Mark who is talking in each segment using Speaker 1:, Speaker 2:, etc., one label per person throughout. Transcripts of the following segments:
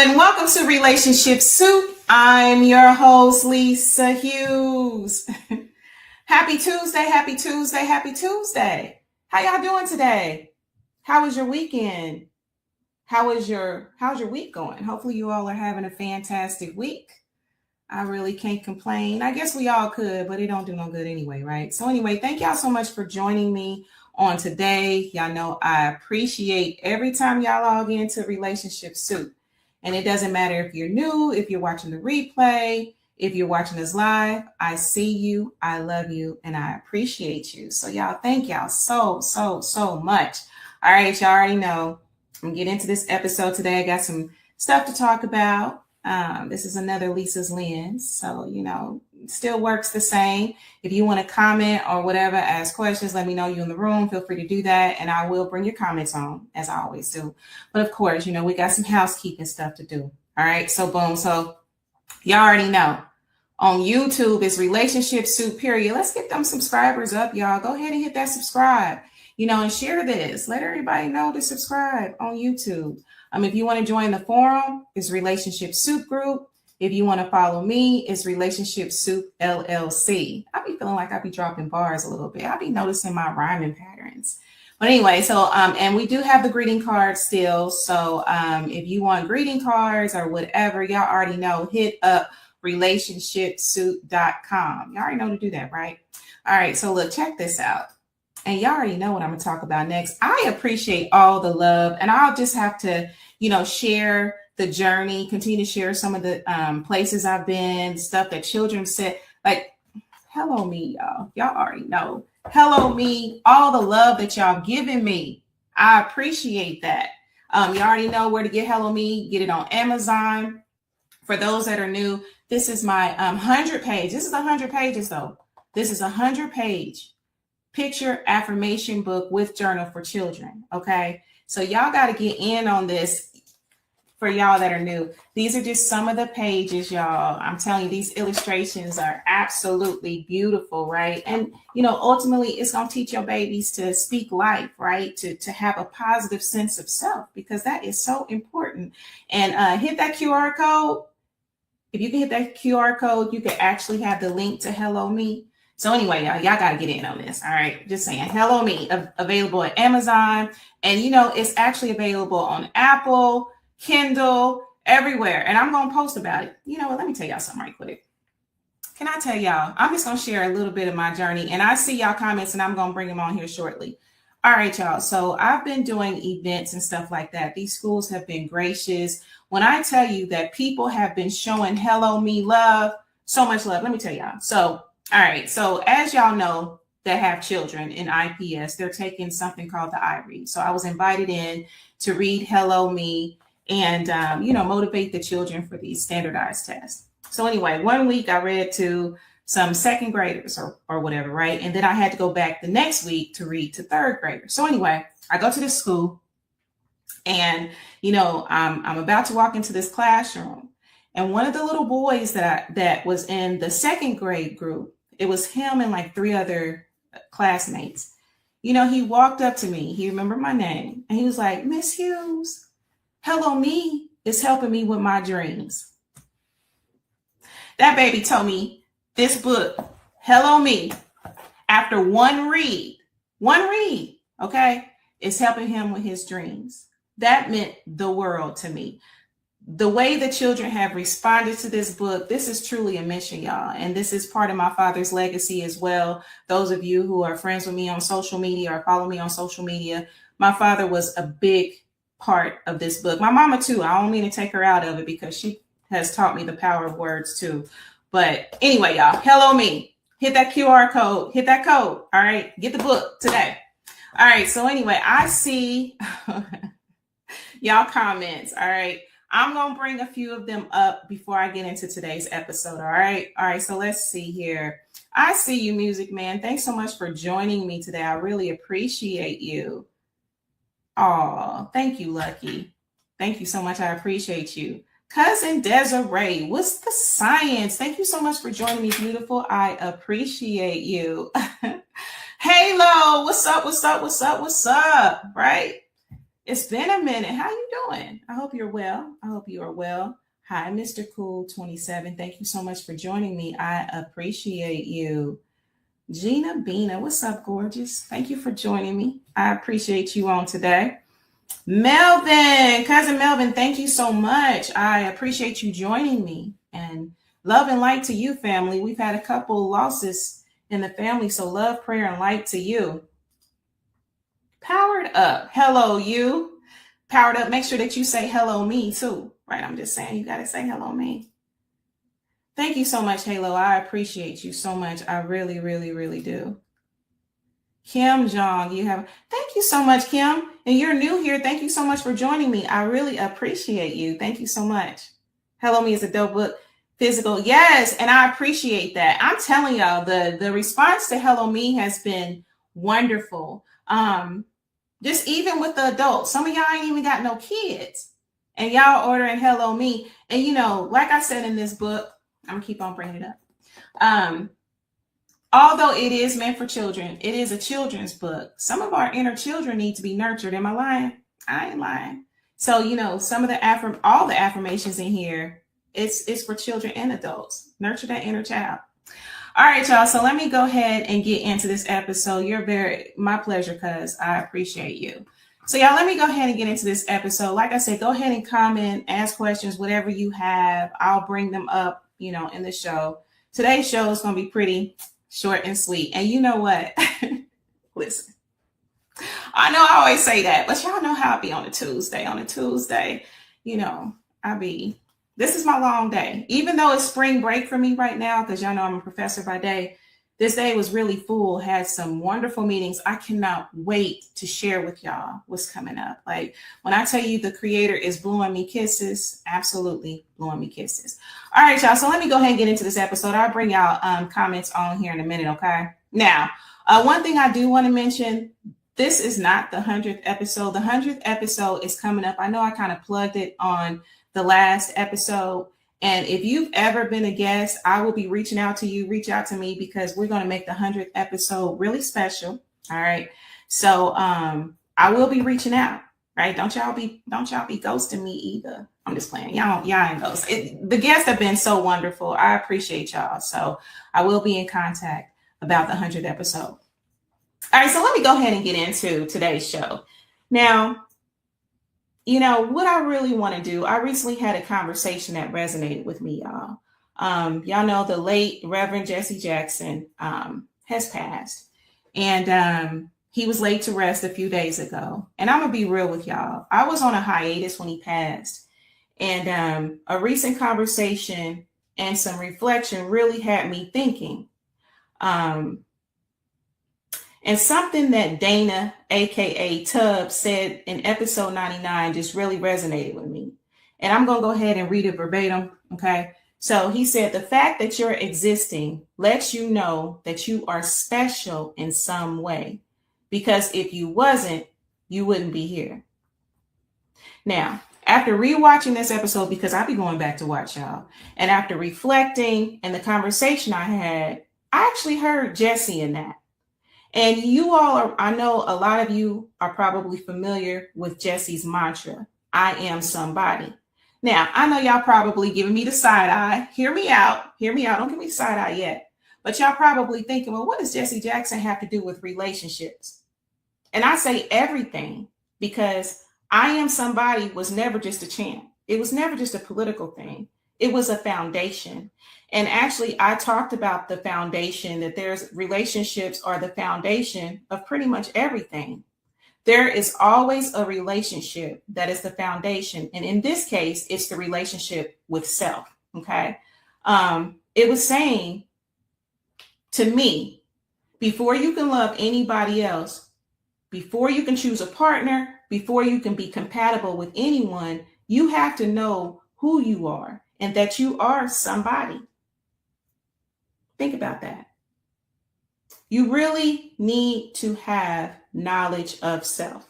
Speaker 1: and welcome to Relationship Soup. I'm your host, Lisa Hughes. Happy Tuesday, happy Tuesday, happy Tuesday. How y'all doing today? How was your weekend? How's your week going? Hopefully you all are having a fantastic week. I really can't complain. I guess we all could, but it don't do no good anyway, right? So anyway, thank y'all so much for joining me on today. Y'all know I appreciate every time y'all log into Relationship Soup. And it doesn't matter if you're new, if you're watching the replay, if you're watching us live, I see you, I love you, and I appreciate you. So y'all, thank y'all so much. All right, y'all already know I'm gonna get into this episode today. I got some stuff to talk about. This is another Lisa's Lens. So, still works the same. If you want to comment or whatever, ask questions, let me know you're in the room. Feel free to do that. And I will bring your comments on, as I always do. But of course, we got some housekeeping stuff to do. All right. So boom. So y'all already know on YouTube is Relationship Soup, period. Let's get them subscribers up, y'all. Go ahead and hit that subscribe, and share this. Let everybody know to subscribe on YouTube. If you want to join the forum, it's Relationship Soup Group. If you want to follow me, it's Relationship Soup LLC. I be feeling like I be dropping bars a little bit. I be noticing my rhyming patterns. But anyway, so and we do have the greeting cards still. So if you want greeting cards or whatever, y'all already know, hit up relationshipsoup.com. Y'all already know to do that, right? All right, so look, check this out. And y'all already know what I'm going to talk about next. I appreciate all the love, and I'll just have to, share the journey, continue to share some of the places I've been, stuff that children said, like, hello me, y'all. Y'all already know. Hello me, all the love that y'all giving me. I appreciate that. You already know where to get Hello Me. Get it on Amazon. For those that are new, this is my 100 page. This is 100 pages though. This is 100 page picture affirmation book with journal for children. Okay. So y'all got to get in on this. For y'all that are new, these are just some of the pages, y'all. I'm telling you, these illustrations are absolutely beautiful, right? And, ultimately it's going to teach your babies to speak life, right? To have a positive sense of self, because that is so important. And hit that QR code. If you can hit that QR code, you can actually have the link to Hello Me. So anyway, y'all got to get in on this. All right. Just saying, Hello Me, available at Amazon. And, it's actually available on Apple, Kindle, everywhere. And I'm going to post about it. You know what? Let me tell y'all something right quick. Can I tell y'all? I'm just going to share a little bit of my journey. And I see y'all comments and I'm going to bring them on here shortly. All right, y'all. So I've been doing events and stuff like that. These schools have been gracious. When I tell you that people have been showing Hello Me love, so much love, let me tell y'all. So, all right. So as y'all know that have children in IPS, they're taking something called the iRead. So I was invited in to read Hello Me and, motivate the children for these standardized tests. So anyway, one week I read to some second graders or whatever, right? And then I had to go back the next week to read to third graders. So anyway, I go to this school and, I'm about to walk into this classroom. And one of the little boys that was in the second grade group, it was him and like 3 other classmates. He walked up to me. He remembered my name. And he was like, Miss Hughes, Hello Me is helping me with my dreams. That baby told me this book, Hello Me, after one read, okay, is helping him with his dreams. That meant the world to me. The way the children have responded to this book, this is truly a mission, y'all. And this is part of my father's legacy as well. Those of you who are friends with me on social media or follow me on social media, my father was a big part of this book. My mama too. I don't mean to take her out of it because she has taught me the power of words too. But anyway, y'all, Hello Me, hit that QR code, hit that code. All right. Get the book today. All right. So anyway, I see y'all comments. All right. I'm going to bring a few of them up before I get into today's episode. All right. All right. So let's see here. I see you, Music Man. Thanks so much for joining me today. I really appreciate you. Oh, thank you, Lucky. Thank you so much. I appreciate you. Cousin Desiree, what's the science? Thank you so much for joining me, beautiful. I appreciate you. Halo, what's up? Right? It's been a minute. How you doing? I hope you're well. I hope you are well. Hi, Mr. Cool 27. Thank you so much for joining me. I appreciate you. Gina Bina, what's up, gorgeous? Thank you for joining me. I appreciate you on today. Melvin, cousin Melvin, thank you so much. I appreciate you joining me. And love and light to you, family. We've had a couple losses in the family, so love, prayer, and light to you. Powered up. Hello, you. Powered up. Make sure that you say hello, me, too. Right? I'm just saying you got to say hello, me. Thank you so much, Halo. I appreciate you so much. I really, really, really do. Kim Jong, thank you so much, Kim. And you're new here. Thank you so much for joining me. I really appreciate you. Thank you so much. Hello Me is a dope book. Physical. Yes. And I appreciate that. I'm telling y'all, the response to Hello Me has been wonderful. Just even with the adults, some of y'all ain't even got no kids and y'all ordering Hello Me. And, like I said in this book, I'm gonna keep on bringing it up. Although it is meant for children, it is a children's book. Some of our inner children need to be nurtured. Am I lying? I ain't lying. So, some of all the affirmations in here, it's for children and adults. Nurture that inner child. All right, y'all. So let me go ahead and get into this episode. My pleasure, cuz I appreciate you. So y'all, let me go ahead and get into this episode. Like I said, go ahead and comment, ask questions, whatever you have. I'll bring them up, in the show. Today's show is going to be pretty short and sweet. And you know what? Listen, I know I always say that, but y'all know how I be on a Tuesday. On a Tuesday, this is my long day. Even though it's spring break for me right now, because y'all know I'm a professor by day, this day was really full, had some wonderful meetings. I cannot wait to share with y'all what's coming up. Like when I tell you the creator is blowing me kisses, absolutely blowing me kisses. All right, y'all. So let me go ahead and get into this episode. I'll bring y'all comments on here in a minute, okay? Now, one thing I do want to mention, this is not the 100th episode. The 100th episode is coming up. I know I kind of plugged it on the last episode. And if you've ever been a guest, I will be reaching out to you. Reach out to me because we're going to make the 100th episode really special. All right. So I will be reaching out. Right. Don't y'all be ghosting me either. I'm just playing. Y'all ain't ghosts. The guests have been so wonderful. I appreciate y'all. So I will be in contact about the 100th episode. All right. So let me go ahead and get into today's show. Now, what I really want to do, I recently had a conversation that resonated with me, y'all. Y'all know the late Reverend Jesse Jackson has passed. And he was laid to rest a few days ago. And I'm going to be real with y'all. I was on a hiatus when he passed. And a recent conversation and some reflection really had me thinking. And something that Dana, aka Tubbs, said in episode 99 just really resonated with me. And I'm going to go ahead and read it verbatim. Okay. So he said, the fact that you're existing lets you know that you are special in some way, because if you wasn't, you wouldn't be here. Now, after rewatching this episode, because I'll be going back to watch y'all, and after reflecting and the conversation I had, I actually heard Jesse in that. And you all I know a lot of you are probably familiar with Jesse's mantra, I am somebody. Now, I know y'all probably giving me the side eye. Hear me out. Don't give me the side eye yet. But y'all probably thinking, well, what does Jesse Jackson have to do with relationships? And I say everything, because I am somebody was never just a chant. It was never just a political thing. It was a foundation. And actually, I talked about the foundation, that there's relationships are the foundation of pretty much everything. There is always a relationship that is the foundation. And in this case, it's the relationship with self. Okay. It was saying to me, before you can love anybody else, before you can choose a partner, before you can be compatible with anyone, you have to know who you are and that you are somebody. Think about that. You really need to have knowledge of self.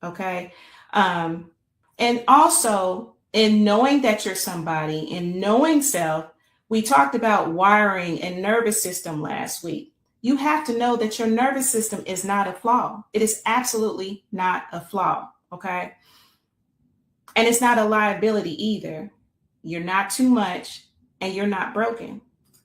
Speaker 1: Okay. And also in knowing that you're somebody, in knowing self, we talked about wiring and nervous system last week. You have to know that your nervous system is not a flaw. It is absolutely not a flaw. Okay. And it's not a liability either. You're not too much and you're not broken.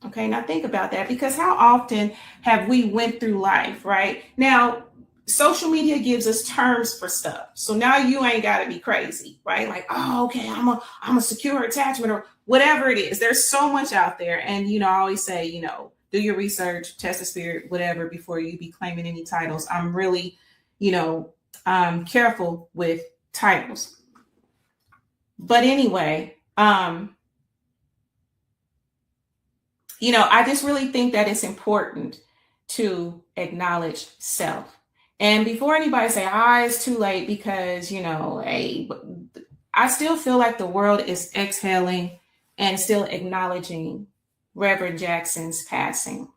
Speaker 1: Okay, now think about that, because how often have we went through life, right? Now, social media gives us terms for stuff. So now you ain't got to be crazy, right? Like, oh, okay, I'm a secure attachment or whatever it is. There's so much out there. And, I always say, do your research, test the spirit, whatever, before you be claiming any titles. I'm really, careful with titles. But anyway, I just really think that it's important to acknowledge self. And before anybody say, it's too late, because, hey, I still feel like the world is exhaling and still acknowledging Reverend Jackson's passing.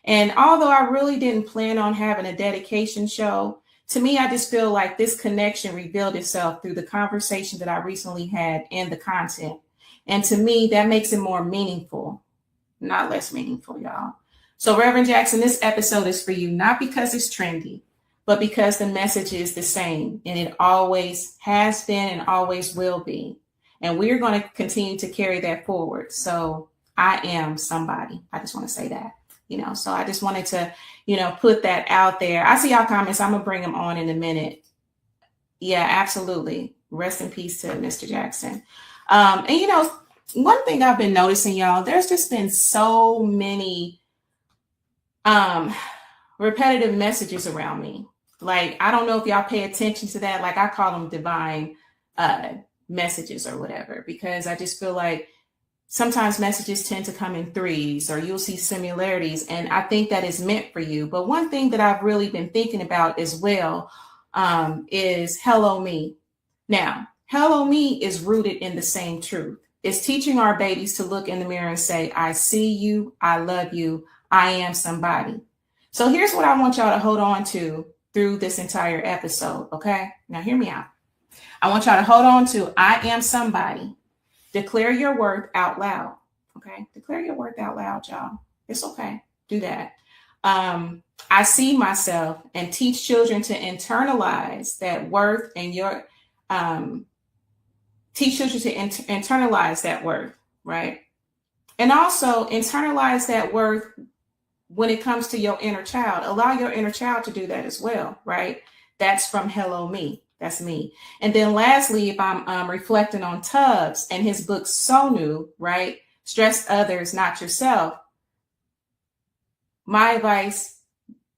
Speaker 1: And although I really didn't plan on having a dedication show, to me, I just feel like this connection revealed itself through the conversation that I recently had and the content. And to me, that makes it more meaningful, not less meaningful, y'all. So, Reverend Jackson, this episode is for you, not because it's trendy, but because the message is the same, and it always has been and always will be. And we're going to continue to carry that forward. So I am somebody. I just want to say that, so I just wanted to, put that out there. I see y'all comments. I'm going to bring them on in a minute. Yeah, absolutely. Rest in peace to Mr. Jackson. And, one thing I've been noticing, y'all, there's just been so many repetitive messages around me. Like, I don't know if y'all pay attention to that. Like, I call them divine messages or whatever, because I just feel like sometimes messages tend to come in threes, or you'll see similarities. And I think that is meant for you. But one thing that I've really been thinking about as well is hello me. Now, hello me is rooted in the same truth. It's teaching our babies to look in the mirror and say, I see you, I love you, I am somebody. So here's what I want y'all to hold on to through this entire episode, okay? Now hear me out. I want y'all to hold on to I am somebody. Declare your worth out loud, okay? Declare your worth out loud, y'all. It's okay. Do that. I see myself, and teach children to internalize that worth, and teach children to internalize that worth, right? And also internalize that worth when it comes to your inner child. Allow your inner child to do that as well, right? That's from Hello Me. That's me. And then lastly, if I'm reflecting on Tubbs and his book, So New, right? Stress others, not yourself. My advice,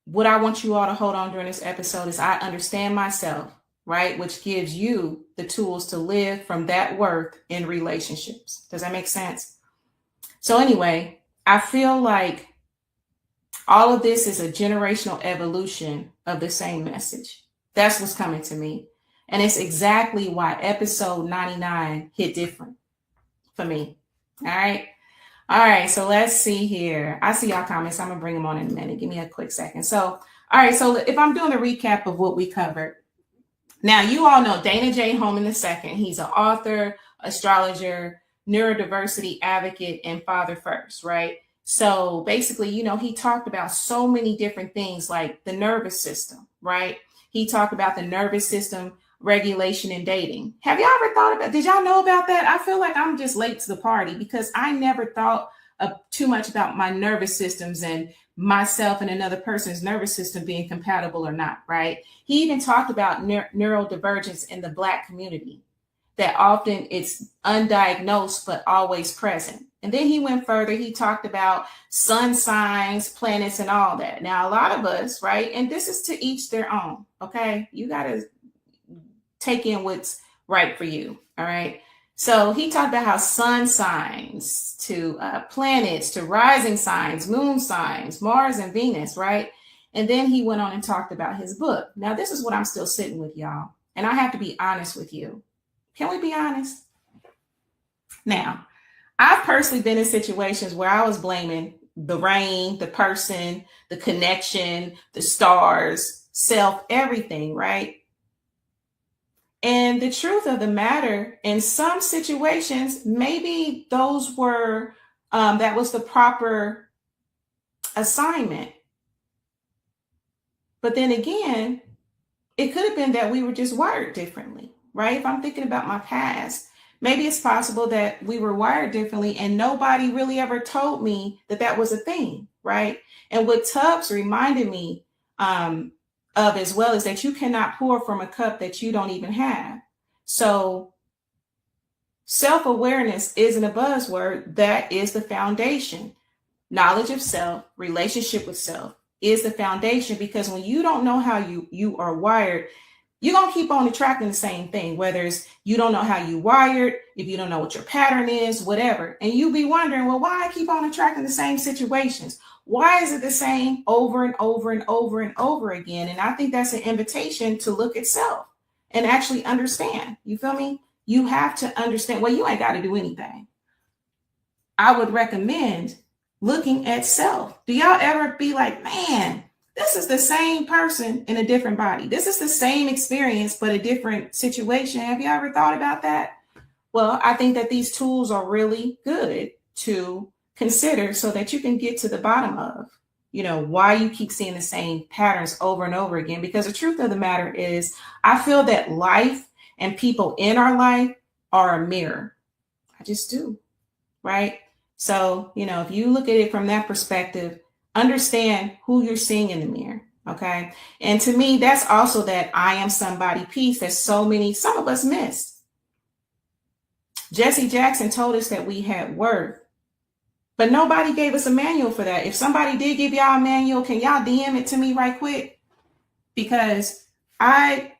Speaker 1: what I want you all to hold on during this episode is I understand myself, right? Which gives you the tools to live from that worth in relationships. Does that make sense? So anyway, I feel like all of this is a generational evolution of the same message. That's what's coming to me. And it's exactly why episode 99 hit different for me. All right. All right. So let's see here. I see y'all comments. I'm going to bring them on in a minute. Give me a quick second. So, all right. So if I'm doing a recap of what we covered. Now, you all know Dana J. Holman II. He's an author, astrologer, neurodiversity advocate, and father first, right? So basically, he talked about so many different things like the nervous system, right? He talked about the nervous system regulation and dating. Have y'all ever thought about, did y'all know about that? I feel like I'm just late to the party, because I never thought too much about my nervous systems and myself and another person's nervous system being compatible or not, right? He even talked about neurodivergence in the Black community, that often it's undiagnosed but always present. And then he went further. He talked about sun signs, planets, and all that. Now, a lot of us, right? And this is to each their own, okay? You got to take in what's right for you, all right? So he talked about how sun signs to planets, to rising signs, moon signs, Mars and Venus, right? And then he went on and talked about his book. Now, this is what I'm still sitting with, y'all. And I have to be honest with you. Can we be honest? Now, I've personally been in situations where I was blaming the rain, the person, the connection, the stars, self, everything, right? And the truth of the matter, in some situations, maybe those were, that was the proper assignment. But then again, it could have been that we were just wired differently, right? If I'm thinking about my past, maybe it's possible that we were wired differently and nobody really ever told me that that was a thing, right? And what Tubbs reminded me of as well is that you cannot pour from a cup that you don't even have. So self-awareness isn't a buzzword. That is the foundation. Knowledge of self, relationship with self is the foundation, because when you don't know how you are wired, you're going to keep on attracting the same thing, whether it's you don't know how you wired, if you don't know what your pattern is, whatever. And you'll be wondering, well, why I keep on attracting the same situations? Why is it the same over and over and over and over again? And I think that's an invitation to look at self and actually understand. You feel me? You have to understand. Well, you ain't got to do anything. I would recommend looking at self. Do y'all ever be like, man, this is the same person in a different body. This is the same experience, but a different situation. Have you ever thought about that? Well, I think that these tools are really good to consider so that you can get to the bottom of, why you keep seeing the same patterns over and over again. Because the truth of the matter is, I feel that life and people in our life are a mirror. I just do, right? So, if you look at it from that perspective, understand who you're seeing in the mirror. Okay. And to me, that's also that I am somebody piece that some of us missed. Jesse Jackson told us that we had worth, but nobody gave us a manual for that. If somebody did give y'all a manual, can y'all DM it to me right quick? Because I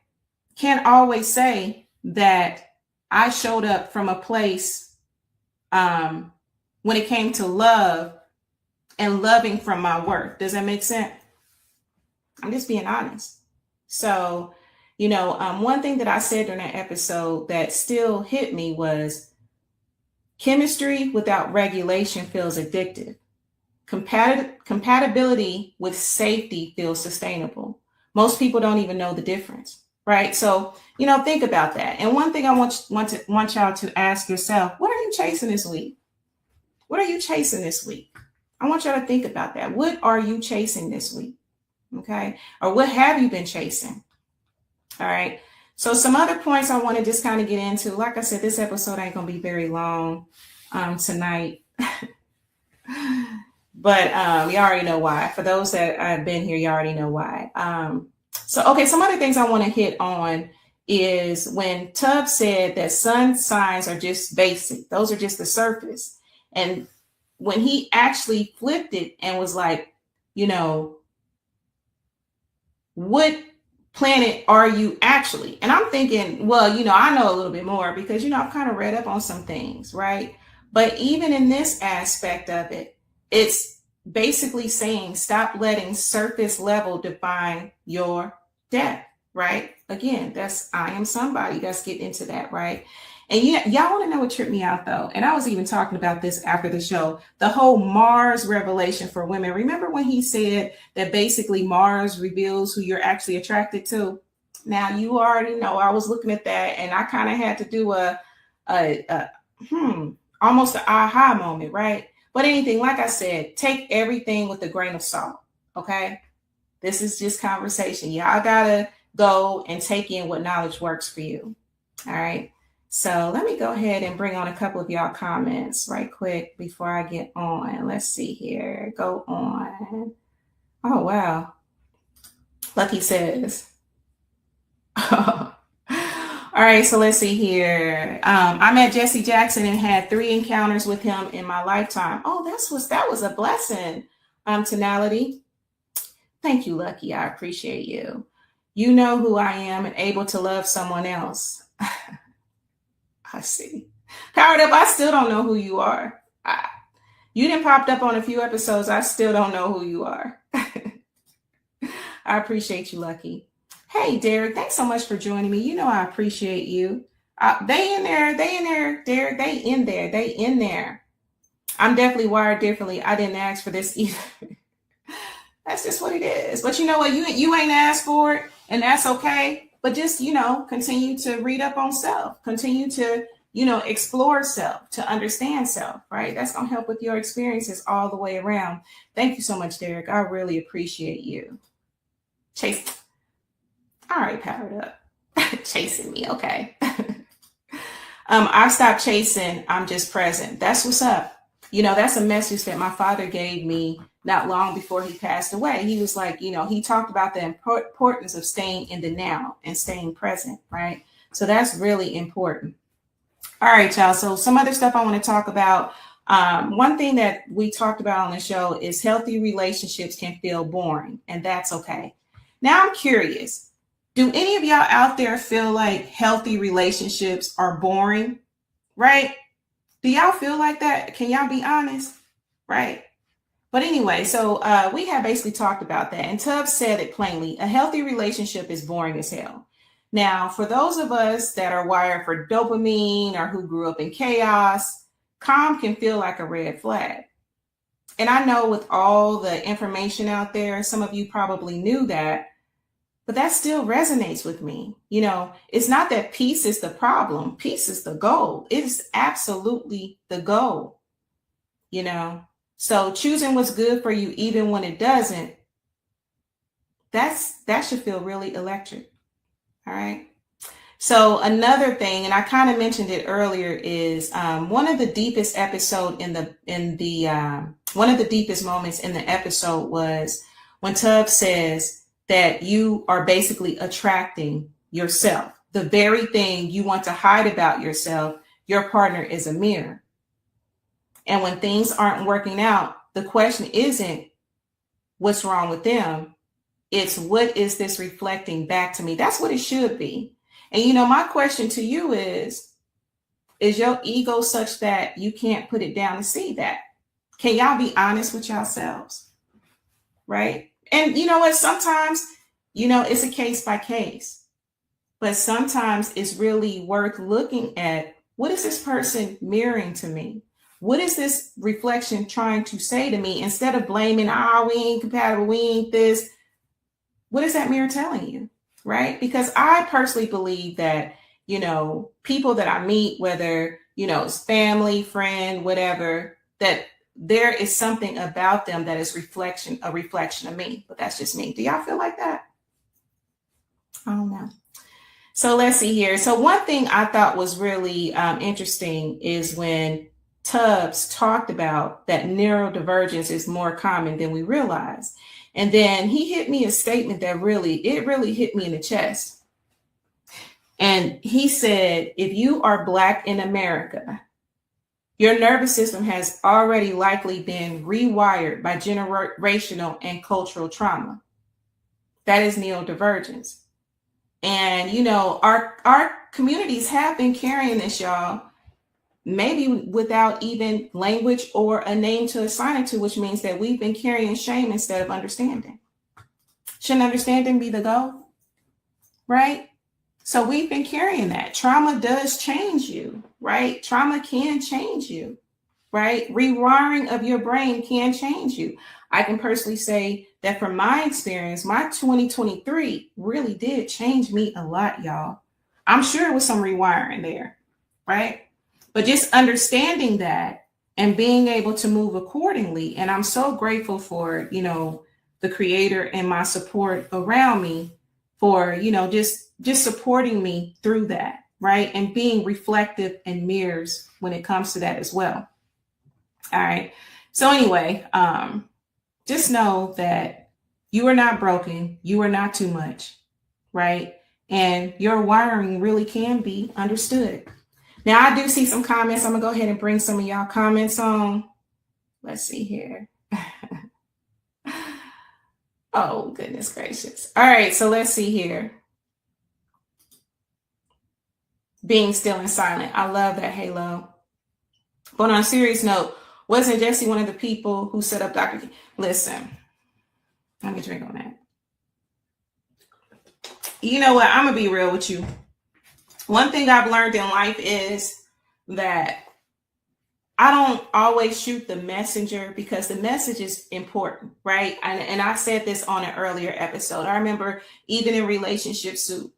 Speaker 1: can't always say that I showed up from a place when it came to love and loving from my worth. Does that make sense? I'm just being honest. So, one thing that I said during that episode that still hit me was chemistry without regulation feels addictive. Compatibility with safety feels sustainable. Most people don't even know the difference, right? So, think about that. And one thing I want y'all to ask yourself, what are you chasing this week? What are you chasing this week? I want y'all to think about that. What are you chasing this week? Okay. Or what have you been chasing? All right. So some other points I want to just kind of get into. Like I said, this episode ain't going to be very long tonight. But you already know why. For those that have been here, you already know why. Okay, some other things I want to hit on is when Tubbs said that sun signs are just basic. Those are just the surface. And when he actually flipped it and was like, what planet are you actually? And I'm thinking, well, I know a little bit more because, I've kind of read up on some things, right? But even in this aspect of it, it's basically saying stop letting surface level define your depth, right? Again, that's I am somebody. Let's get into that, right? And y'all want to know what tripped me out though? And I was even talking about this after the show, the whole Mars revelation for women. Remember when he said that basically Mars reveals who you're actually attracted to? Now you already know I was looking at that and I kind of had to do almost an aha moment, right? But anything, like I said, take everything with a grain of salt. Okay. This is just conversation. Y'all gotta go and take in what knowledge works for you. All right. So let me go ahead and bring on a couple of y'all comments right quick before I get on. Let's see here. Go on. Oh, wow. Lucky says. All right. So let's see here. I met Jesse Jackson and had 3 encounters with him in my lifetime. Oh, that was a blessing. Tonality. Thank you, Lucky. I appreciate you. You know who I am and able to love someone else. I see. Powered Up, I still don't know who you are. You didn't popped up on a few episodes. I still don't know who you are. I appreciate you, Lucky. Hey, Derek, thanks so much for joining me. I appreciate you. They in there, Derek, they in there. I'm definitely wired differently. I didn't ask for this either. That's just what it is. But you know what? You ain't asked for it, and that's okay. But just, continue to read up on self, continue to, explore self, to understand self, right? That's going to help with your experiences all the way around. Thank you so much, Derek. I really appreciate you. Chase. All right, Powered Up. Chasing me. Okay. I stopped chasing. I'm just present. That's what's up. That's a message that my father gave me not long before he passed away. He was like, he talked about the importance of staying in the now and staying present, right? So that's really important. All right, y'all. So some other stuff I want to talk about. One thing that we talked about on the show is healthy relationships can feel boring, and that's okay. Now I'm curious. Do any of y'all out there feel like healthy relationships are boring? Right? Do y'all feel like that? Can y'all be honest? Right? But anyway, so we have basically talked about that. And Tubbs said it plainly, a healthy relationship is boring as hell. Now, for those of us that are wired for dopamine or who grew up in chaos, calm can feel like a red flag. And I know with all the information out there, some of you probably knew that, but that still resonates with me. It's not that peace is the problem. Peace is the goal. It is absolutely the goal. So choosing what's good for you, even when it doesn't, that should feel really electric. All right. So another thing, and I kind of mentioned it earlier, is one of the deepest episode one of the deepest moments in the episode was when Tubbs says that you are basically attracting yourself. The very thing you want to hide about yourself, your partner is a mirror. And when things aren't working out, the question isn't what's wrong with them. It's what is this reflecting back to me? That's what it should be. And my question to you is your ego such that you can't put it down and see that? Can y'all be honest with yourselves? Right? And you know what? Sometimes, it's a case by case, but sometimes it's really worth looking at what is this person mirroring to me? What is this reflection trying to say to me? Instead of blaming, we ain't compatible, we ain't this. What is that mirror telling you? Right? Because I personally believe that, people that I meet, whether, it's family, friend, whatever, that there is something about them that is a reflection of me. But that's just me. Do y'all feel like that? I don't know. So let's see here. So one thing I thought was really interesting is when Tubbs talked about that neurodivergence is more common than we realize. And then he hit me a statement that really hit me in the chest. And he said, if you are Black in America, your nervous system has already likely been rewired by generational and cultural trauma. That is neurodivergence. And, our communities have been carrying this, y'all, maybe without even language or a name to assign it to, which means that we've been carrying shame instead of understanding. Shouldn't understanding be the goal? Right? So we've been carrying that. Trauma does change you, right? Trauma can change you, right? Rewiring of your brain can change you. I can personally say that from my experience, my 2023 really did change me a lot, y'all. I'm sure it was some rewiring there, right? But just understanding that and being able to move accordingly. And I'm so grateful for, the Creator and my support around me for, just supporting me through that, right? And being reflective and mirrors when it comes to that as well. All right. So anyway, just know that you are not broken. You are not too much, right? And your wiring really can be understood. Now, I do see some comments. I'm going to go ahead and bring some of y'all comments on. Let's see here. Oh, goodness gracious. All right, so let's see here. Being still and silent. I love that, Halo. But on a serious note, wasn't Jesse one of the people who set up Dr. King? Listen, let me drink on that. You know what? I'm going to be real with you. One thing I've learned in life is that I don't always shoot the messenger because the message is important, right? And I said this on an earlier episode. I remember even in Relationship Soup,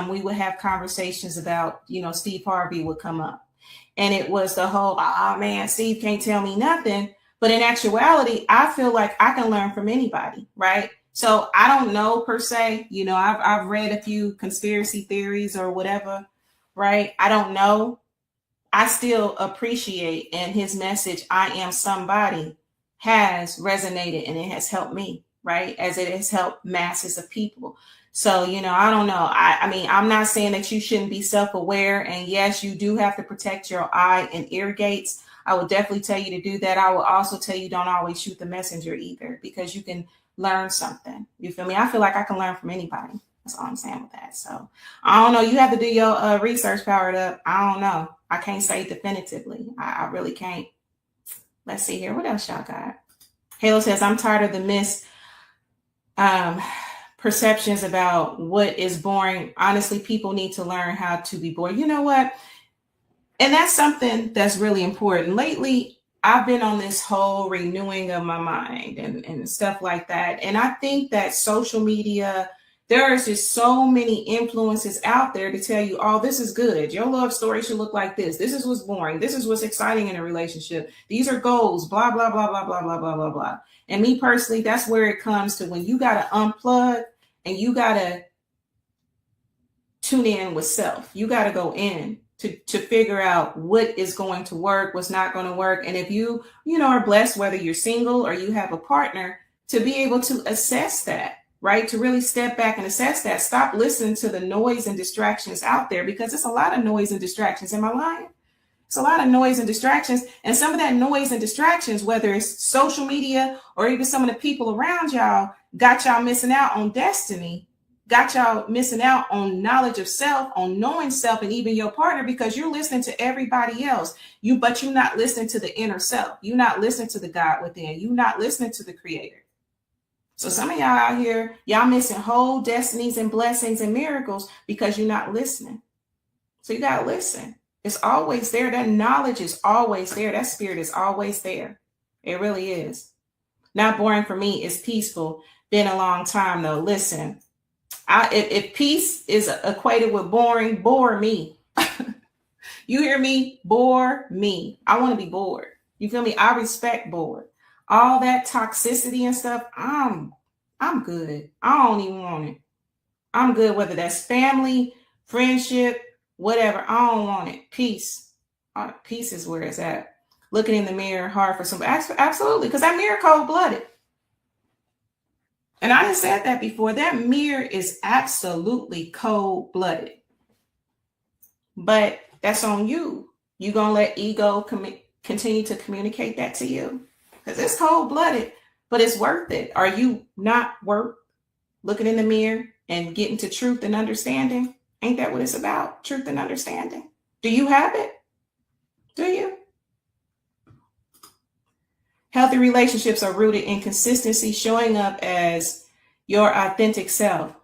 Speaker 1: we would have conversations about, Steve Harvey would come up. And it was the whole, man, Steve can't tell me nothing. But in actuality, I feel like I can learn from anybody, right? So I don't know per se, I've read a few conspiracy theories or whatever, right? I don't know. I still appreciate, and his message, I am somebody, has resonated and it has helped me, right? As it has helped masses of people. So, I don't know. I mean, I'm not saying that you shouldn't be self-aware. And yes, you do have to protect your eye and ear gates. I would definitely tell you to do that. I will also tell you don't always shoot the messenger either, because you can learn something. You feel me? I feel like I can learn from anybody. That's all I'm saying with that. So I don't know. You have to do your research powered up. I don't know. I can't say definitively. I really can't. Let's see here. What else y'all got? Halo says, I'm tired of the perceptions about what is boring. Honestly, people need to learn how to be bored. You know what? And that's something that's really important. Lately, I've been on this whole renewing of my mind and stuff like that. And I think that social media, there is just so many influences out there to tell you, oh, this is good. Your love story should look like this. This is what's boring. This is what's exciting in a relationship. These are goals, blah, blah, blah, blah, blah, blah, blah, blah, blah. And me personally, that's where it comes to when you got to unplug and you got to tune in with self. You got to go in to figure out what is going to work, what's not going to work. And if you are blessed, whether you're single or you have a partner, to be able to assess that, right? To really step back and assess that. Stop listening to the noise and distractions out there, because it's a lot of noise and distractions. Am I lying? It's a lot of noise and distractions. And some of that noise and distractions, whether it's social media or even some of the people around y'all, got y'all missing out on destiny, got y'all missing out on knowledge of self, on knowing self, and even your partner, because you're listening to everybody else. But you're not listening to the inner self. You're not listening to the God within. You're not listening to the creator. So some of y'all out here, y'all missing whole destinies and blessings and miracles because you're not listening. So you got to listen. It's always there. That knowledge is always there. That spirit is always there. It really is. Not boring for me. It's peaceful. Been a long time though. Listen, if peace is equated with boring, bore me. You hear me? Bore me. I want to be bored. You feel me? I respect bored. All that toxicity and stuff, I'm good. I don't even want it. I'm good, whether that's family, friendship, whatever. I don't want it. Peace. Peace is where it's at. Looking in the mirror, hard for somebody. Absolutely, because that mirror cold-blooded. And I done said that before. That mirror is absolutely cold-blooded. But that's on you. You gonna let ego continue to communicate that to you? Because it's cold-blooded, but it's worth it. Are you not worth looking in the mirror and getting to truth and understanding? Ain't that what it's about? Truth and understanding. Do you have it? Do you? Healthy relationships are rooted in consistency, showing up as your authentic self.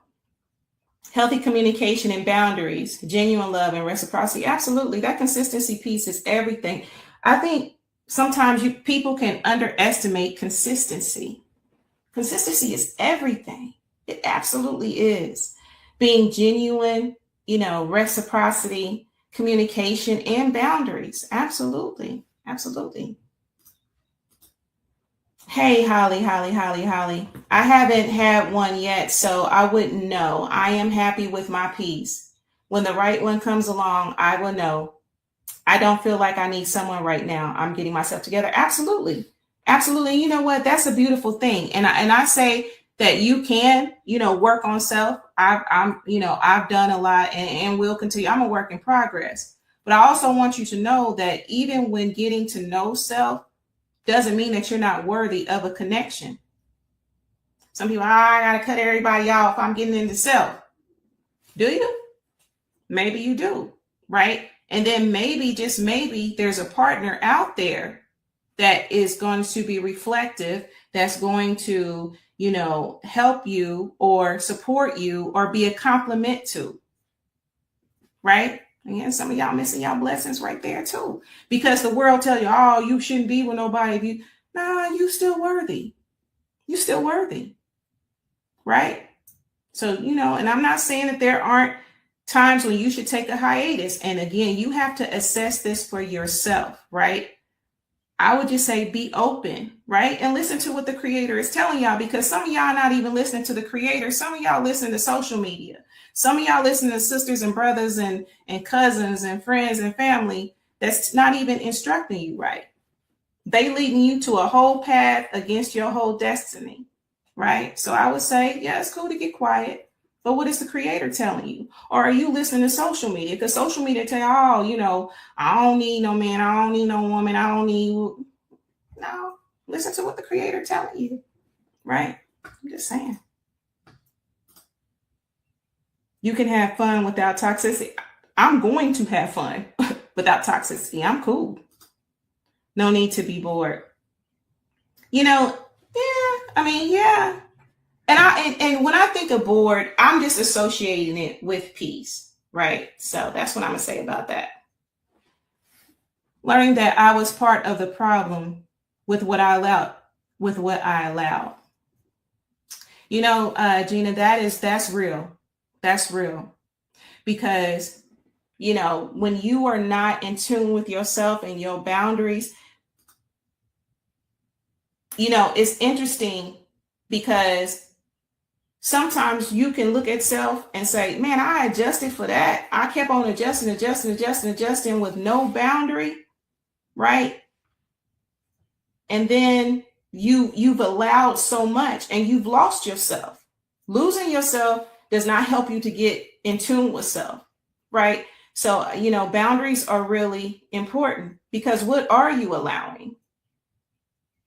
Speaker 1: Healthy communication and boundaries, genuine love and reciprocity. Absolutely. That consistency piece is everything. I think sometimes people can underestimate consistency. Consistency is everything. It absolutely is. Being genuine, reciprocity, communication, and boundaries. Absolutely. Absolutely. Hey, Holly. I haven't had one yet, so I wouldn't know. I am happy with my peace. When the right one comes along, I will know. I don't feel like I need someone right now. I'm getting myself together. Absolutely. Absolutely. You know what? That's a beautiful thing. And I say that you can, work on self. I've done a lot and will continue. I'm a work in progress. But I also want you to know that even when getting to know self doesn't mean that you're not worthy of a connection. Some people, I got to cut everybody off. I'm getting into self. Do you? Maybe you do, right? And then maybe, just maybe, there's a partner out there that is going to be reflective, that's going to, help you or support you or be a compliment to, right? Again, some of y'all missing y'all blessings right there too, because the world tell you, oh, you shouldn't be with nobody. You still worthy. You still worthy, right? So, and I'm not saying that there aren't times when you should take a hiatus. And again, you have to assess this for yourself, right? I would just say be open, right? And listen to what the creator is telling y'all, because some of y'all not even listening to the creator. Some of y'all listen to social media. Some of y'all listen to sisters and brothers and cousins and friends and family that's not even instructing you right. They leading you to a whole path against your whole destiny, right? So I would say, yeah, it's cool to get quiet. But what is the creator telling you? Or are you listening to social media? Because social media tell you, oh, you know, I don't need no man, I don't need no woman, I don't need. No, listen to what the creator telling you, right? I'm just saying. You can have fun without toxicity. I'm going to have fun without toxicity. I'm cool. No need to be bored. You know, yeah, I mean, yeah. And when I think of bored, I'm just associating it with peace, right? So that's what I'm gonna say about that. Learning that I was part of the problem with what I allowed. You know, Gina, that's real. That's real. Because, you know, when you are not in tune with yourself and your boundaries, you know, it's interesting because sometimes you can look at self and say, man, I adjusted for that. I kept on adjusting with no boundary, right? And then you've allowed so much and you've lost yourself. Losing yourself does not help you to get in tune with self, right? So, you know, boundaries are really important because what are you allowing?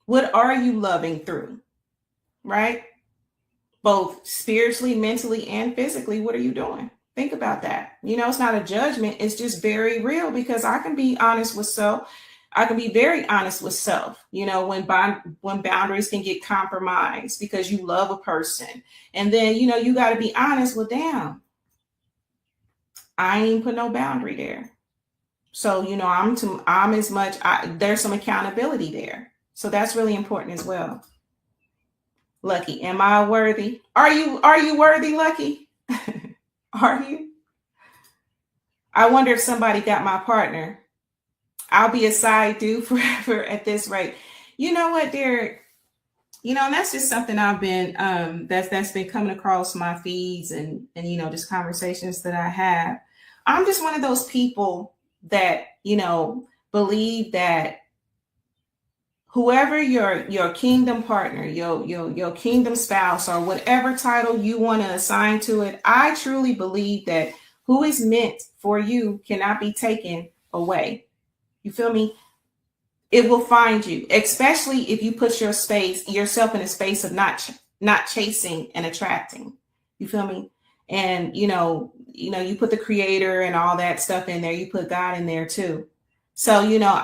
Speaker 1: What are you loving through, right? Both spiritually, mentally, and physically, what are you doing? Think about that. You know, it's not a judgment. It's just very real because I can be honest with self. I can be very honest with self, you know, when boundaries can get compromised because you love a person. And then, you know, you got to be honest with them. I ain't even put no boundary there. So, you know, I'm as much, there's some accountability there. So that's really important as well. Lucky, am I worthy? Are you worthy, Lucky? Are you? I wonder if somebody got my partner. I'll be a side dude forever at this rate. You know what, Derek? You know, and that's just something I've been that's been coming across my feeds and you know, just conversations that I have. I'm just one of those people that, you know, believe that whoever your kingdom partner, your kingdom spouse, or whatever title you want to assign to it, I truly believe that who is meant for you cannot be taken away. You feel me? It will find you, especially if you put yourself in a space of not chasing and attracting. You feel me? And you put the creator and all that stuff in there. You put God in there too. So, you know,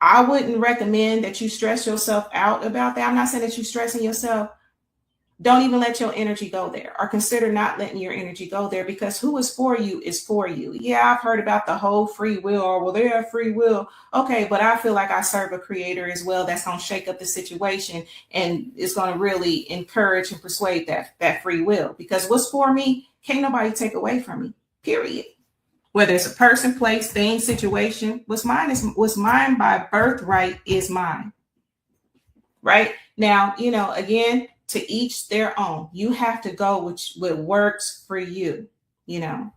Speaker 1: I wouldn't recommend that you stress yourself out about that. I'm not saying that you're stressing yourself. Don't even let your energy go there, or consider not letting your energy go there, because who is for you is for you. Yeah, I've heard about the whole free will, or well, they have free will. Okay, but I feel like I serve a creator as well that's going to shake up the situation and is going to really encourage and persuade that free will, because what's for me can't nobody take away from me, period. Whether it's a person, place, thing, situation, what's mine by birthright is mine. Right? Now, you know, again, to each their own. You have to go with what works for you. You know,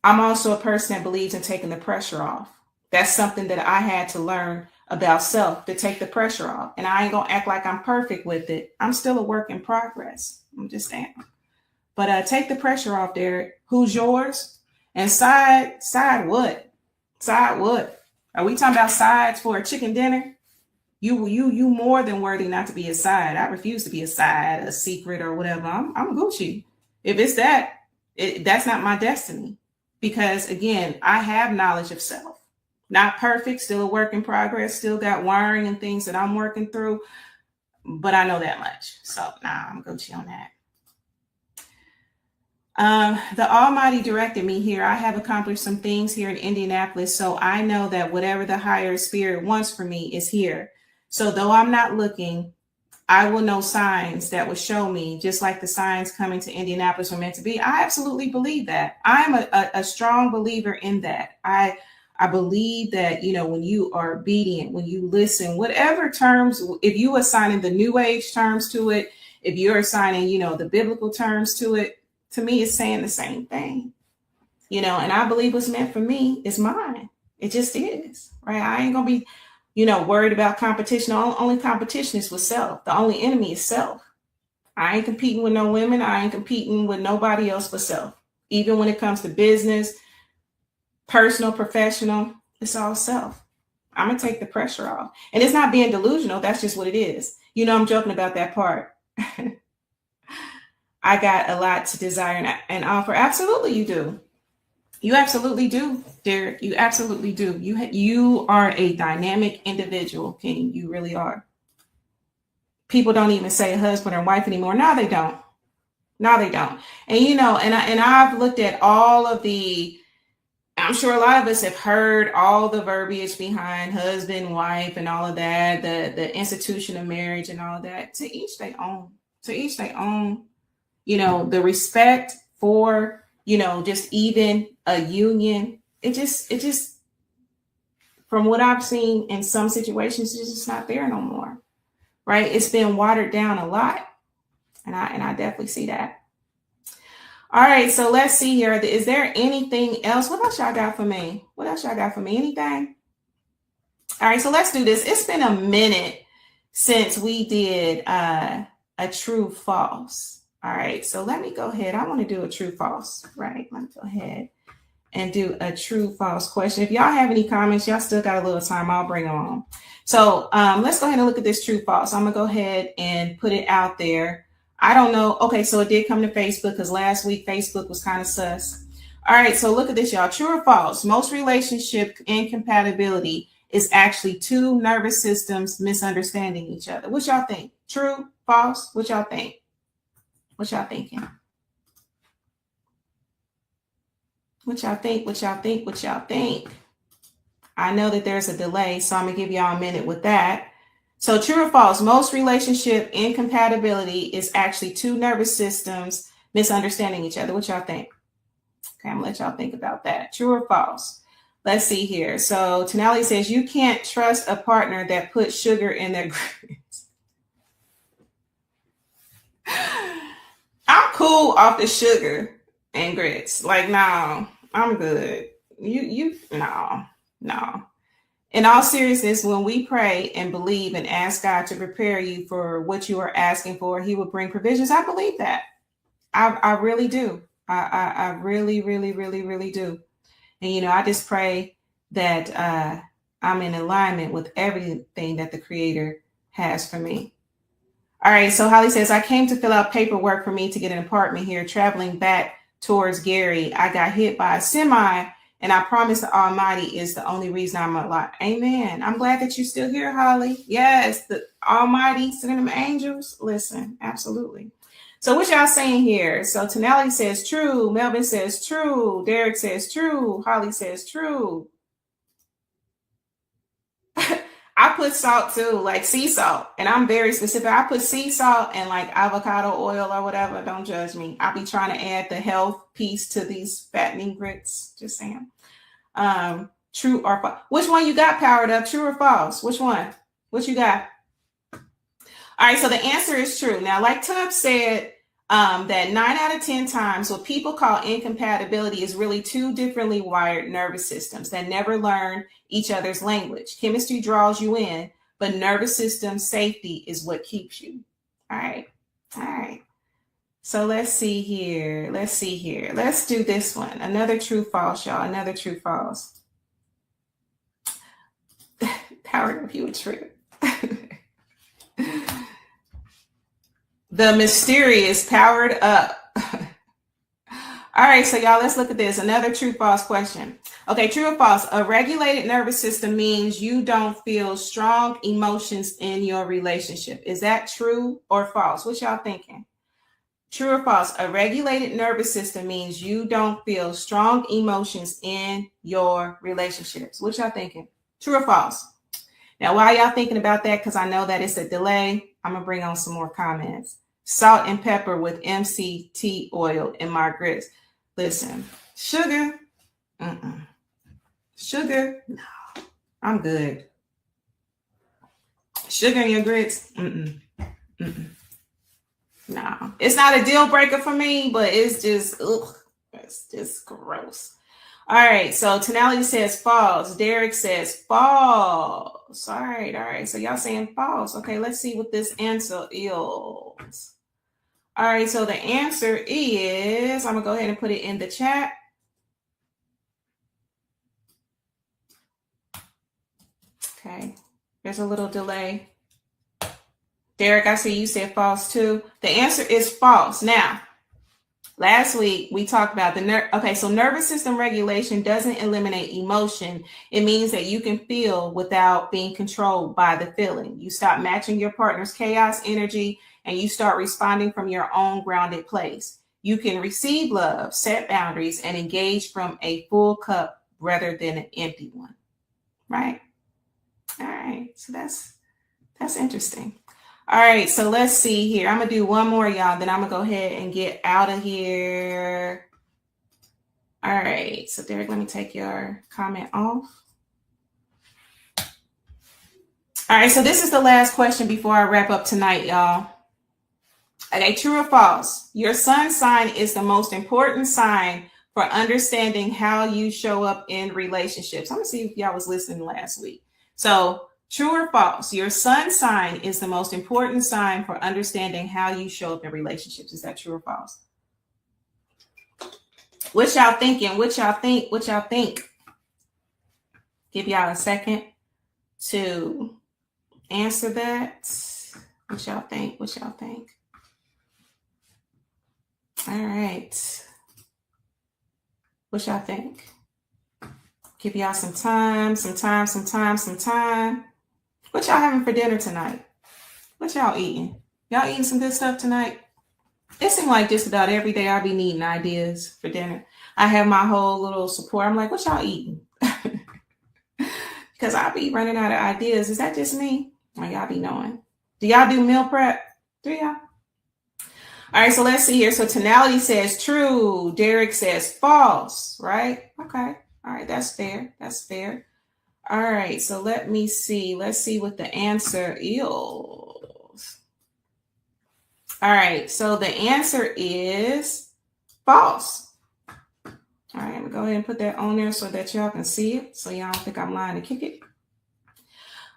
Speaker 1: I'm also a person that believes in taking the pressure off. That's something that I had to learn about self, to take the pressure off. And I ain't gonna act like I'm perfect with it. I'm still a work in progress. I'm just saying. But take the pressure off, Derek. Who's yours? And side what? Side what? Are we talking about sides for a chicken dinner? You more than worthy not to be a side. I refuse to be a side, a secret, or whatever. I'm Gucci. If it's that's not my destiny. Because again, I have knowledge of self. Not perfect, still a work in progress, still got wiring and things that I'm working through, but I know that much. So I'm Gucci on that. The Almighty directed me here. I have accomplished some things here in Indianapolis, so I know that whatever the higher spirit wants for me is here. So though I'm not looking, I will know signs that will show me, just like the signs coming to Indianapolis were meant to be. I absolutely believe that. I'm a strong believer in that. I I believe that, when you are obedient, when you listen, whatever terms, if you assigning the new age terms to it, if you're assigning, the biblical terms to it, to me, it's saying the same thing, and I believe what's meant for me is mine. It just is, right? I ain't going to be, worried about competition. The only competition is with self. The only enemy is self. I ain't competing with no women. I ain't competing with nobody else but self. Even when it comes to business, personal, professional, it's all self. I'm going to take the pressure off. And it's not being delusional. That's just what it is. I'm joking about that part. I got a lot to desire and offer. Absolutely, you do. You absolutely do, Derek. You absolutely do. You are a dynamic individual, King. You really are. People don't even say husband or wife anymore. No, they don't. No, they don't. And and I've looked at all of the. I'm sure a lot of us have heard all the verbiage behind husband, wife, and all of that. The institution of marriage and all of that. To each their own. To each their own. The respect for just even a union. It just from what I've seen in some situations, it's just not there no more. Right? It's been watered down a lot. And I definitely see that. All right, so let's see here. Is there anything else? What else y'all got for me? What else y'all got for me? Anything? All right, so let's do this. It's been a minute since we did a true false. All right, so let me go ahead. I want to do a true false, right? Let me go ahead and do a true false question. If y'all have any comments, y'all still got a little time. I'll bring them on. So let's go ahead and look at this true false. I'm going to go ahead and put it out there. I don't know. Okay, so it did come to Facebook because last week Facebook was kind of sus. All right, so look at this, y'all. True or false? Most relationship incompatibility is actually two nervous systems misunderstanding each other. What y'all think? True? False? What y'all think? What y'all thinking? What y'all think? What y'all think? What y'all think? I know that there's a delay, so I'm going to give y'all a minute with that. So true or false, most relationship incompatibility is actually two nervous systems misunderstanding each other. What y'all think? Okay, I'm going to let y'all think about that. True or false? Let's see here. So Tonali says, you can't trust a partner that puts sugar in their grits. I'm cool off the sugar and grits. Like, no, I'm good. No. In all seriousness, when we pray and believe and ask God to prepare you for what you are asking for, he will bring provisions. I believe that. I really do. I really, really, really, really do. And, I just pray that I'm in alignment with everything that the Creator has for me. All right. So Holly says, I came to fill out paperwork for me to get an apartment here, traveling back towards Gary. I got hit by a semi. And I promise the Almighty is the only reason I'm alive. Amen. I'm glad that you're still here, Holly. Yes, the Almighty sending them angels. Listen, absolutely. So what y'all saying here? So Tonali says true. Melvin says true. Derek says true. Holly says true. I put salt too, like sea salt. And I'm very specific. I put sea salt and like avocado oil or whatever. Don't judge me. I'll be trying to add the health piece to these fattening grits. Just saying. True or false? Which one you got powered up? True or false? Which one? What you got? All right. So the answer is true. Now, like Tubbs said, that 9 out of 10 times what people call incompatibility is really two differently wired nervous systems that never learn each other's language. Chemistry draws you in, but nervous system safety is what keeps you. All right. So let's see here. Let's do this one. Another true false, y'all. Another true false. Powered up, you were true. The mysterious powered up. All right, so y'all, let's look at this. Another true false question. Okay, true or false? A regulated nervous system means you don't feel strong emotions in your relationship. Is that true or false? What y'all thinking? True or false? A regulated nervous system means you don't feel strong emotions in your relationships. What y'all thinking? True or false? Now, while y'all thinking about that, because I know that it's a delay, I'm going to bring on some more comments. Salt and pepper with MCT oil in my grits. Listen, sugar, Sugar? No, I'm good. Sugar in your grits? Mm-mm. Mm-mm. No, it's not a deal breaker for me, but it's just, ugh, it's just gross. All right, so Tonality says false. Derek says false. All right. So y'all saying false. Okay, let's see what this answer is. All right, so the answer is, I'm gonna go ahead and put it in the chat. Okay, there's a little delay. Derek, I see you said false too. The answer is false. Now, last week we talked about so nervous system regulation doesn't eliminate emotion. It means that you can feel without being controlled by the feeling. You stop matching your partner's chaos energy and you start responding from your own grounded place. You can receive love, set boundaries, and engage from a full cup rather than an empty one. Right? All right. So that's interesting. All right, so let's see here. I'm going to do one more, y'all. Then I'm going to go ahead and get out of here. All right, so Derek, let me take your comment off. All right, so this is the last question before I wrap up tonight, y'all. Okay, true or false? Your sun sign is the most important sign for understanding how you show up in relationships. I'm going to see if y'all was listening last week. So, true or false? Your sun sign is the most important sign for understanding how you show up in relationships. Is that true or false? What y'all thinking? What y'all think? Give y'all a second to answer that. What y'all think? All right. What y'all think? Give y'all some time. What y'all having for dinner tonight? What y'all eating? Y'all eating some good stuff tonight? It seems like just about every day I be needing ideas for dinner. I have my whole little support. I'm like, what y'all eating? Because I be running out of ideas. Is that just me? Or y'all be knowing? Do y'all do meal prep? Do y'all? All right, so let's see here. So Tonality says true. Derek says false, right? Okay. All right, that's fair. All right, so let me see. Let's see what the answer is. All right, so the answer is false. All right, I'm gonna go ahead and put that on there so that y'all can see it. So y'all don't think I'm lying to kick it.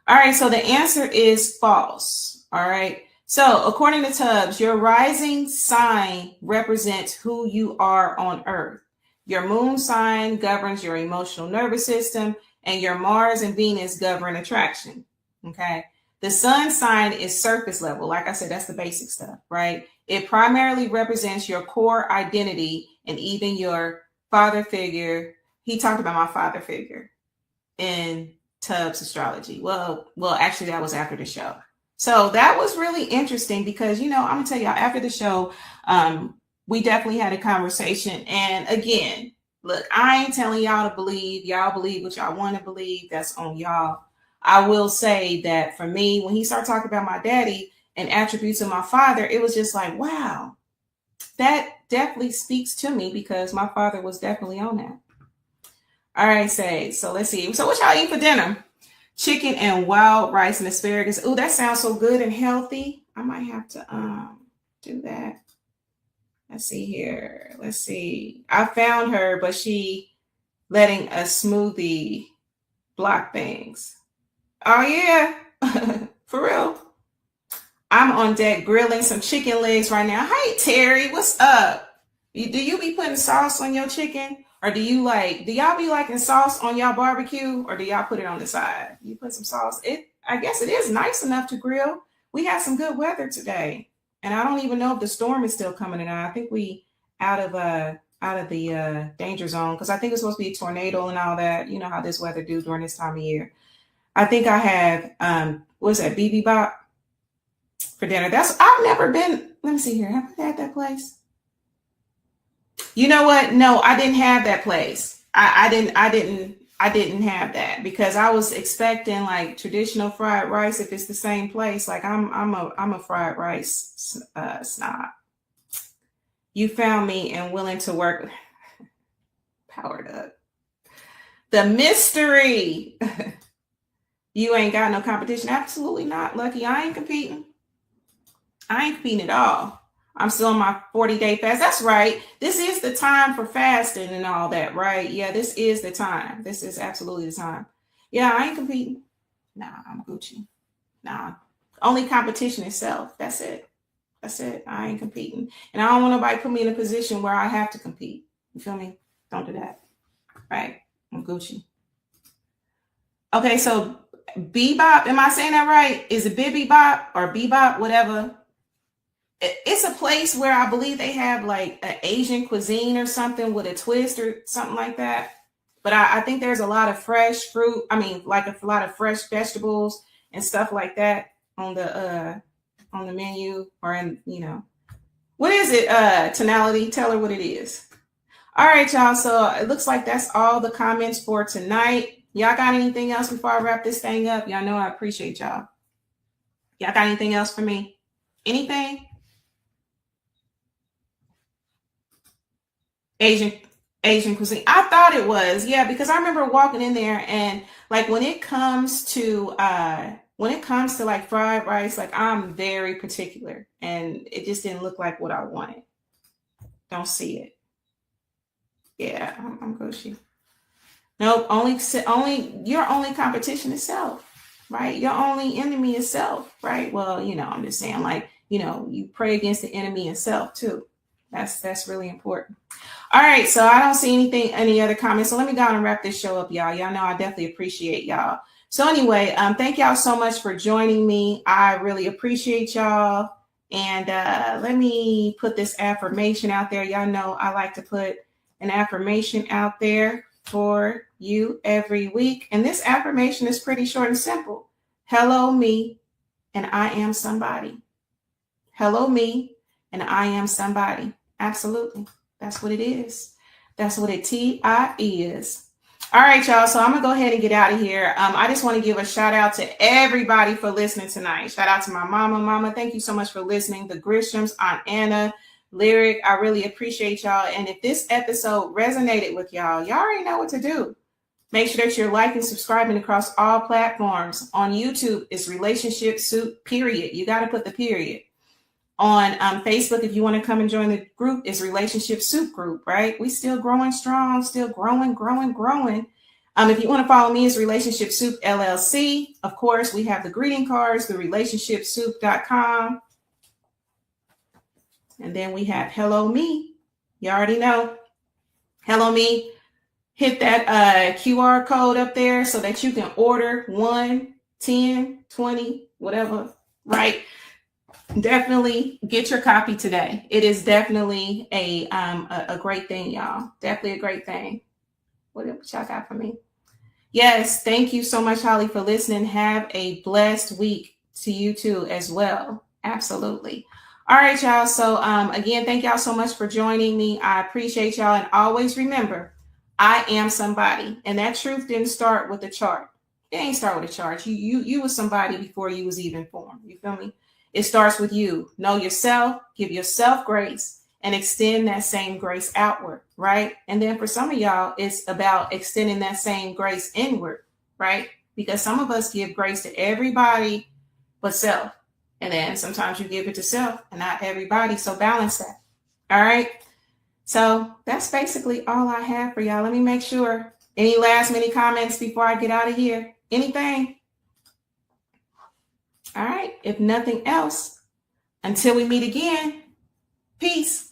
Speaker 1: All right, so the answer is false. All right. So according to Tubbs, your rising sign represents who you are on Earth. Your moon sign governs your emotional nervous system, and your Mars and Venus govern attraction. Okay. The sun sign is surface level. Like I said, that's the basic stuff, right? It primarily represents your core identity and even your father figure. He talked about my father figure in Tubbs astrology. Well, actually, that was after the show. So that was really interesting because, I'm going to tell y'all, after the show, we definitely had a conversation. And again, look, I ain't telling y'all to believe. Y'all believe what y'all want to believe. That's on y'all. I will say that for me, when he started talking about my daddy and attributes of my father, it was just like, wow, that definitely speaks to me because my father was definitely on that. All right, so let's see. So what y'all eat for dinner? Chicken and wild rice and asparagus. Oh, that sounds so good and healthy. I might have to do that. Let's see here. Let's see. I found her, but she letting a smoothie block things. Oh yeah, for real. I'm on deck grilling some chicken legs right now. Hey Terry, what's up? Do you be putting sauce on your chicken? Or do y'all be liking sauce on y'all barbecue? Or do y'all put it on the side? You put some sauce. I guess it is nice enough to grill. We had some good weather today. And I don't even know if the storm is still coming in. I think we out of the danger zone. Because I think it's supposed to be a tornado and all that. You know how this weather do during this time of year. I think I have, what's that, BB Bop for dinner. I've never been, let me see here. Have I had that place? You know what? No, I didn't have that place. I didn't have that because I was expecting like traditional fried rice. If it's the same place, like I'm a fried rice snob. You found me and willing to work. Powered up. The mystery. You ain't got no competition. Absolutely not, Lucky. I ain't competing. I ain't competing at all. I'm still on my 40-day fast. That's right. This is the time for fasting and all that, right? Yeah, this is the time. This is absolutely the time. Yeah, I ain't competing. Nah, I'm Gucci. Nah, only competition is self. That's it. That's it. I ain't competing. And I don't want nobody put me in a position where I have to compete. You feel me? Don't do that. Right? I'm Gucci. Okay, so Bebop, am I saying that right? Is it Bibibop or Bebop, whatever? It's a place where I believe they have like an Asian cuisine or something with a twist or something like that. But I think there's a lot of fresh fruit. I mean, like a lot of fresh vegetables and stuff like that on the menu or in, what is it? Tonality, tell her what it is. All right, y'all. So it looks like that's all the comments for tonight. Y'all got anything else before I wrap this thing up? Y'all know I appreciate y'all. Y'all got anything else for me? Anything? Asian cuisine. I thought it was, yeah, because I remember walking in there and like when it comes to like fried rice, like I'm very particular and it just didn't look like what I wanted. Don't see it. Yeah, I'm Gucci. Nope, your only competition is self, right? Your only enemy is self, right? Well, I'm just saying, like, you pray against the enemy and self too. That's really important. All right, so I don't see any other comments. So let me go on and wrap this show up, y'all. Y'all know I definitely appreciate y'all. So anyway, thank y'all so much for joining me. I really appreciate y'all. And let me put this affirmation out there. Y'all know I like to put an affirmation out there for you every week. And this affirmation is pretty short and simple. Hello, me, and I am somebody. Hello, me, and I am somebody. Absolutely. That's what it is. That's what it is. All right, y'all. So I'm going to go ahead and get out of here. I just want to give a shout out to everybody for listening tonight. Shout out to my mama. Mama, thank you so much for listening. The Grishams, Aunt Anna, Lyric, I really appreciate y'all. And if this episode resonated with y'all, y'all already know what to do. Make sure that you're liking, subscribing across all platforms. On YouTube, it's Relationship Soup, period. You got to put the period. On Facebook, if you want to come and join the group, it's Relationship Soup Group, right? We still growing strong, still growing. If you want to follow me, it's Relationship Soup LLC. Of course, we have the greeting cards, the relationshipsoup.com. And then we have Hello Me. You already know. Hello Me. Hit that QR code up there so that you can order 1, 10, 20, whatever, right? Definitely get your copy today. It is definitely a great thing, y'all. Definitely a great thing. What y'all got for me? Yes, thank you so much, Holly, for listening. Have a blessed week to you too as well. Absolutely. All right, y'all. So again, thank y'all so much for joining me. I appreciate y'all. And always remember, I am somebody. And that truth didn't start with a chart. It ain't start with a chart. You was somebody before you was even formed. You feel me? It starts with you. Know yourself, give yourself grace, and extend that same grace outward, right? And then for some of y'all, it's about extending that same grace inward, right? Because some of us give grace to everybody but self. And then sometimes you give it to self and not everybody. So balance that. All right. So that's basically all I have for y'all. Let me make sure. Any last minute comments before I get out of here? Anything? All right. If nothing else, until we meet again, peace.